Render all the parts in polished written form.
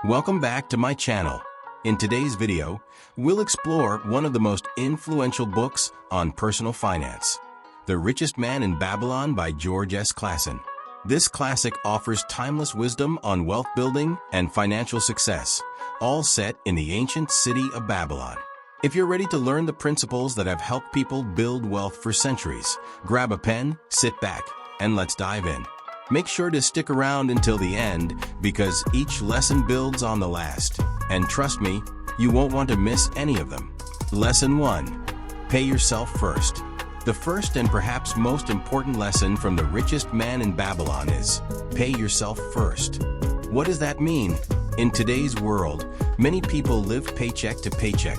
Welcome back to my channel. In today's video, we'll explore one of the most influential books on personal finance, The Richest Man in Babylon by George S. Clason. This classic offers timeless wisdom on wealth building and financial success, all set in the ancient city of Babylon. If you're ready to learn the principles that have helped people build wealth for centuries, grab a pen, sit back, and let's dive in. Make sure to stick around until the end because each lesson builds on the last. And trust me, you won't want to miss any of them. Lesson 1. Pay yourself first. The first and perhaps most important lesson from The Richest Man in Babylon is, pay yourself first. What does that mean? In today's world, many people live paycheck to paycheck,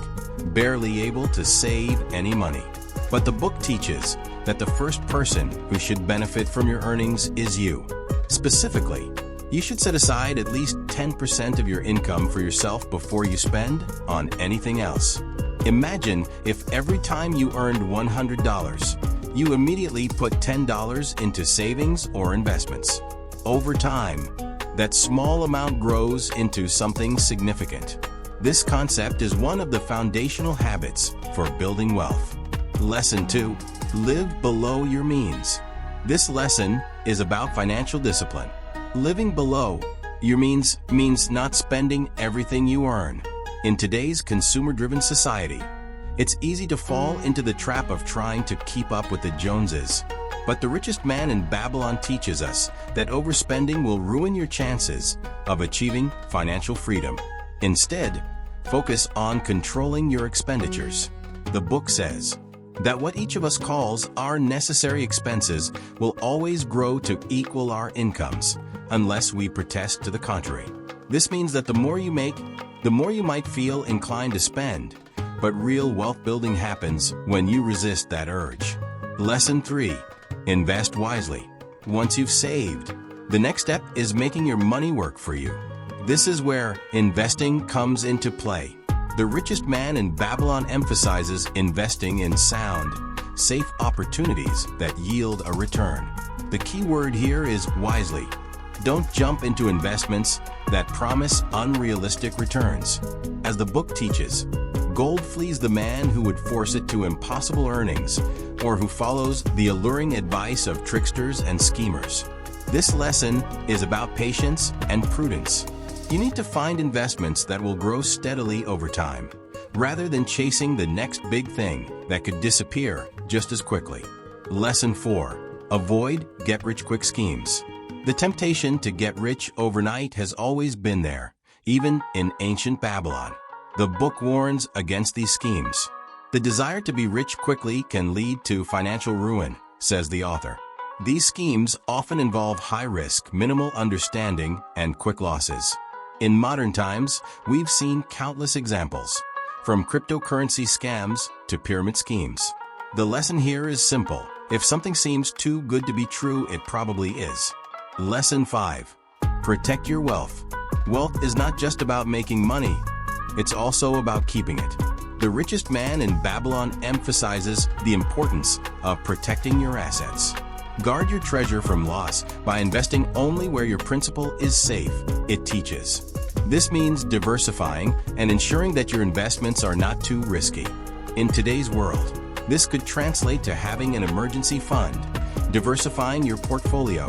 barely able to save any money. But the book teaches that the first person who should benefit from your earnings is you. Specifically, you should set aside at least 10% of your income for yourself before you spend on anything else. Imagine if every time you earned $100, you immediately put $10 into savings or investments. Over time, that small amount grows into something significant. This concept is one of the foundational habits for building wealth. Lesson 2. Live below your means. This lesson is about financial discipline. Living below your means not spending everything you earn. In today's consumer-driven society, it's easy to fall into the trap of trying to keep up with the Joneses. But The Richest Man in Babylon teaches us that overspending will ruin your chances of achieving financial freedom. Instead, focus on controlling your expenditures. The book says that what each of us calls our necessary expenses will always grow to equal our incomes, unless we protest to the contrary. This means that the more you make, the more you might feel inclined to spend, but real wealth building happens when you resist that urge. Lesson 3. Invest wisely. Once you've saved, the next step is making your money work for you. This is where investing comes into play. The Richest Man in Babylon emphasizes investing in sound, safe opportunities that yield a return. The key word here is wisely. Don't jump into investments that promise unrealistic returns. As the book teaches, gold flees the man who would force it to impossible earnings or who follows the alluring advice of tricksters and schemers. This lesson is about patience and prudence. You need to find investments that will grow steadily over time, rather than chasing the next big thing that could disappear just as quickly. Lesson 4. Avoid get-rich-quick schemes. The temptation to get rich overnight has always been there, even in ancient Babylon. The book warns against these schemes. The desire to be rich quickly can lead to financial ruin, says the author. These schemes often involve high risk, minimal understanding, and quick losses. In modern times, we've seen countless examples, from cryptocurrency scams to pyramid schemes. The lesson here is simple. If something seems too good to be true, it probably is. Lesson 5. Protect your wealth. Wealth is not just about making money, it's also about keeping it. The Richest Man in Babylon emphasizes the importance of protecting your assets. Guard your treasure from loss by investing only where your principal is safe, it teaches. This means diversifying and ensuring that your investments are not too risky. In today's world, this could translate to having an emergency fund, diversifying your portfolio,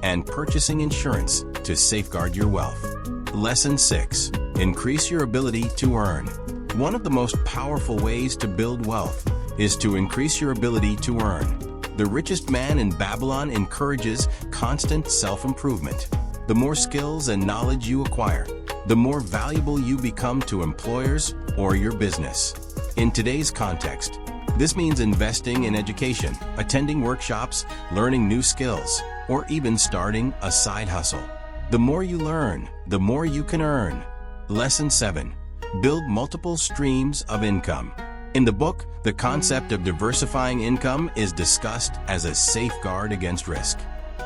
and purchasing insurance to safeguard your wealth. Lesson 6. Increase your ability to earn. One of the most powerful ways to build wealth is to increase your ability to earn. The Richest Man in Babylon encourages constant self-improvement. The more skills and knowledge you acquire, the more valuable you become to employers or your business. In today's context, this means investing in education, attending workshops, learning new skills, or even starting a side hustle. The more you learn, the more you can earn. Lesson 7. Build multiple streams of income. In the book, the concept of diversifying income is discussed as a safeguard against risk.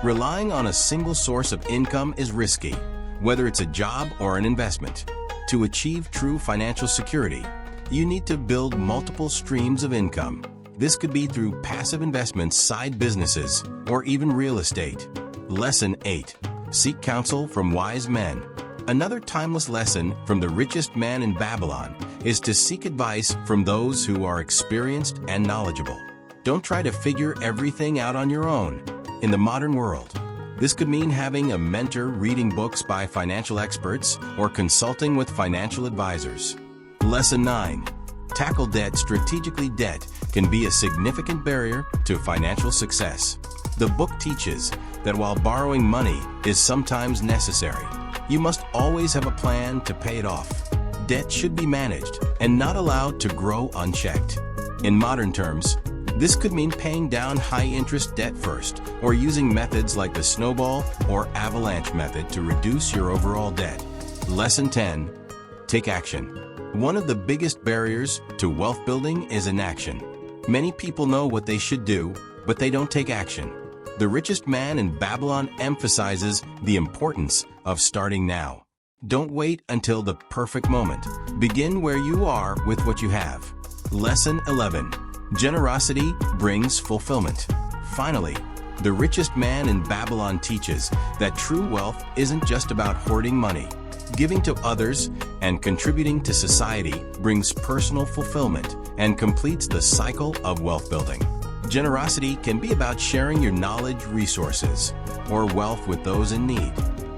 Relying on a single source of income is risky, whether it's a job or an investment. To achieve true financial security, you need to build multiple streams of income. This could be through passive investments, side businesses, or even real estate. Lesson 8. Seek counsel from wise men. Another timeless lesson from the richest man in Babylon is to seek advice from those who are experienced and knowledgeable. Don't try to figure everything out on your own. In the modern world, this could mean having a mentor, reading books by financial experts, or consulting with financial advisors. Lesson 9. Tackle debt strategically. Debt can be a significant barrier to financial success. The book teaches that while borrowing money is sometimes necessary, you must always have a plan to pay it off. Debt should be managed and not allowed to grow unchecked. In modern terms, this could mean paying down high-interest debt first, or using methods like the snowball or avalanche method to reduce your overall debt. Lesson 10. Take action. One of the biggest barriers to wealth building is inaction. Many people know what they should do, but they don't take action. The richest man in Babylon emphasizes the importance of starting now. Don't wait until the perfect moment. Begin where you are with what you have. Lesson 11. Generosity brings fulfillment. Finally, the richest man in Babylon teaches that true wealth isn't just about hoarding money. Giving to others and contributing to society brings personal fulfillment and completes the cycle of wealth building. Generosity can be about sharing your knowledge, resources, or wealth with those in need.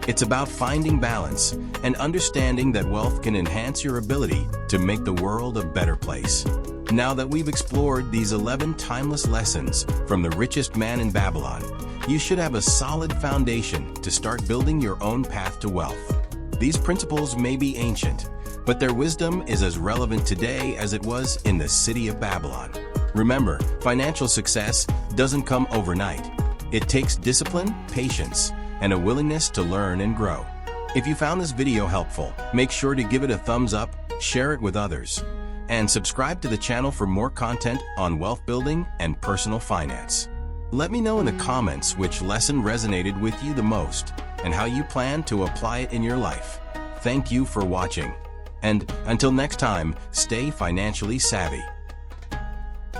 It's about finding balance and understanding that wealth can enhance your ability to make the world a better place. Now that we've explored these 11 timeless lessons from the richest man in Babylon, you should have a solid foundation to start building your own path to wealth. These principles may be ancient, but their wisdom is as relevant today as it was in the city of Babylon. Remember, financial success doesn't come overnight. It takes discipline, patience, and a willingness to learn and grow. If you found this video helpful, make sure to give it a thumbs up, share it with others, and subscribe to the channel for more content on wealth building and personal finance. Let me know in the comments which lesson resonated with you the most and how you plan to apply it in your life. Thank you for watching. And until next time, stay financially savvy.